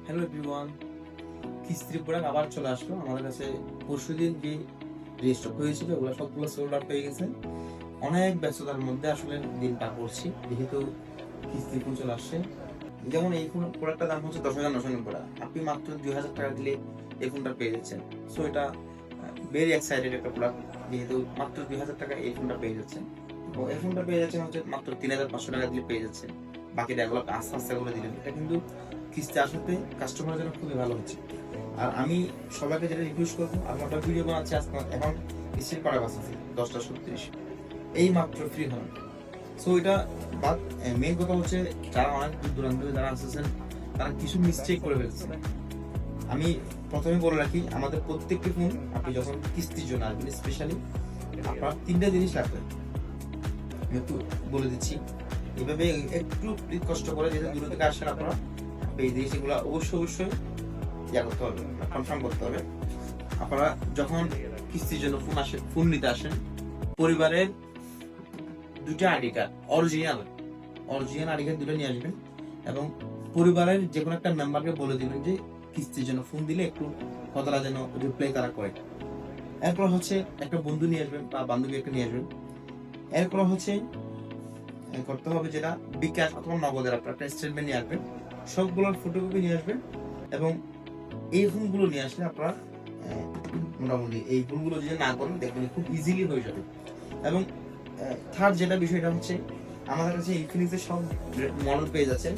Hello everyone, কিস্তির product আবার চলে আসলো আমাদের কাছে। পরশুদিন যে রেজিস্টার হয়েছিল ওগুলো সবগুলো সোল্ড আউট হয়ে গেছে। অনেক ব্যস্ততার মধ্যে আসলে দিন পার করছি, যেহেতু কিস্তির ফোন চলে আসছে। যেমন এই ফোন প্রোডাক্টটার দাম হচ্ছে 10,990 টাকা। আপনি মাত্র 2,000 টাকা দিলে এই ফোনটা পেয়ে যাচ্ছেন। সো এটা ভেরি এক্সাইটেড একটা প্রোডাক্ট, যেহেতু মাত্র 2,000 টাকা এই ফোনটা পেয়ে যাচ্ছেন। তো এই ফোনটা পেয়ে যাচ্ছেন হচ্ছে মাত্র 3,500 টাকা দিলে পেয়ে যাচ্ছেন। বাকিটা এগুলো আস্তে আস্তে করে দিলেন। এটা কিন্তু কিস্তি আসতে কাস্টমারের জন্য খুবই ভালো হচ্ছে। আর আমি সবাইকে যেটা রিকোয়েস্ট করবো, আমি একটা ভিডিও বানাচ্ছি আজকে, এখন কিস্তির করা বাস আছে 10:36, এই মাত্র ফ্রি হন। সো এটা বাট মেইন কথা হচ্ছে, যারা অনেক দূর দূরান্ত থেকে যারা আসতেছেন তারা কিছু মিস্টেক করে ফেলছে। আমি প্রথমে বলে রাখি, আমাদের প্রত্যেকটি ফোন আপনি যখন কিস্তির জন্য আসবেন, স্পেশালি আপনার 3টা জিনিস লাগবে। আমি একটু বলে দিচ্ছি, এভাবে একটু কষ্ট করে যেটা দূর থেকে আসেন আপনারা, এই জিনিসগুলো অবশ্যই ইয়া করতে হবে, কনফার্ম করতে হবে। আপনারা যখন কিস্তির জন্য ফোন নিতে আসেন, পরিবারের 2টা ID card, original ID card 2টা নিয়ে আসবেন এবং পরিবারের যে কোনো একটা মেম্বারকে বলে দিবেন যে কিস্তির জন্য ফোন দিলে একটু কতটা যেন রিপ্লাই তারা করে। এরপর হচ্ছে একটা বন্ধু নিয়ে আসবেন বা বান্ধবী একটা নিয়ে আসবেন। এরপর হচ্ছে করতে হবে যেটা বিকাশ অথবা নগদের আপনার একটা স্টেটমেন্ট নিয়ে আসবেন, সবগুলোর ফটোকপি নিয়ে আসবেন এবং এই ফোনগুলো নিয়ে আসলে আপনারা মোটামুটি এই ভুলগুলো যদি না করেন দেখবেন খুব ইজিলি হয়ে যাবে। এবং থার্ড যেটা বিষয়টা হচ্ছে, আমাদের কাছে ইনফিনিক্সের সব মডেল পেয়ে যাচ্ছেন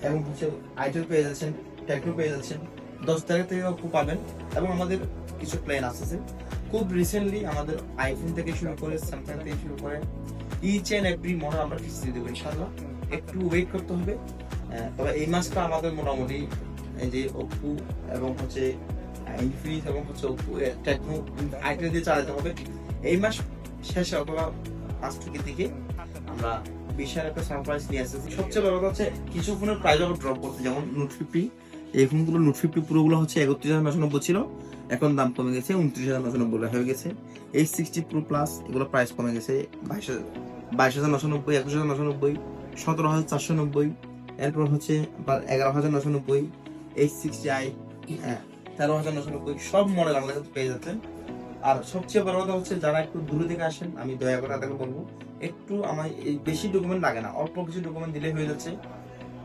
এবং হচ্ছে আইটেল পেয়ে যাচ্ছেন, টেকনো পেয়ে যাচ্ছেন, 10 তারিখ থেকে পাবেন। এবং আমাদের কিছু প্ল্যান আসছে খুব রিসেন্টলি, আমাদের আইফোন থেকে শুরু করে স্যামসাং থেকে শুরু করে ইচ এন্ড এভরি মডেল আমরা কিস্তি দেবো ইনশাআল্লাহ। একটু ওয়েট করতে হবে। তবে এই মাসটা আমাদের মোটামুটি এই যে ওপো এবং হচ্ছে ইনফিনিক্স এবং হচ্ছে ওপো টেকনো আইটেল দিয়ে চালাতে হবে। এই মাস শেষে অথবা ফার্স্ট উইকের দিকে আমরা বিশাল একটা সারপ্রাইজ নিয়ে আসতেছি। সবচেয়ে বড় কথা হচ্ছে কিছু ফোনের প্রাইস আবার ড্রপ করছে, যেমন নোট 50। এই ফোনগুলো নোট 50 পুরোগুলো হচ্ছে 31,990 ছিল, এখন দাম কমে গেছে 29,990 হয়ে গেছে। H60 Pro Plus এগুলো প্রাইস কমে গেছে 22,990, 21,990, 17,490। এরপর হচ্ছে 11,990, H60i 13,990। সব মডেল আমাদের কাছে পেয়ে যাচ্ছেন। আর সবচেয়ে বড় কথা হচ্ছে, যারা একটু দূরে থেকে আসেন, আমি দয়া করে তাদেরকে বলবো একটু আমার এই বেশি ডকুমেন্ট লাগে না, অল্প কিছু ডকুমেন্ট দিলে হয়ে যাচ্ছে।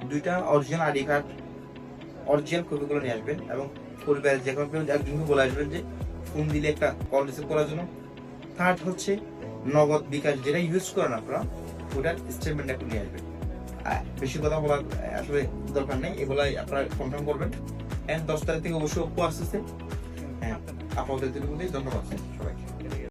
2টা অরিজিনাল আইডি কার্ড, অরিজিনাল কপিগুলো নিয়ে আসবেন এবং পরিবারের যে কোনো একজনকে বলে আসবেন যে ফোন দিলে একটা কল রিসিভ করার জন্য। থার্ড হচ্ছে নগদ বিকাশ যেটা ইউজ করেন আপনারা, ওটার স্টেটমেন্ট একটু নিয়ে আসবেন। বেশি কথা বলার আসলে দরকার নেই, এগুলাই আপনারা কনফার্ম করবেন। এন্ড 10 তারিখ থেকে অবশ্যই ওপো আসতেছে। হ্যাঁ, আপনাদের ধন্যবাদ সবাইকে।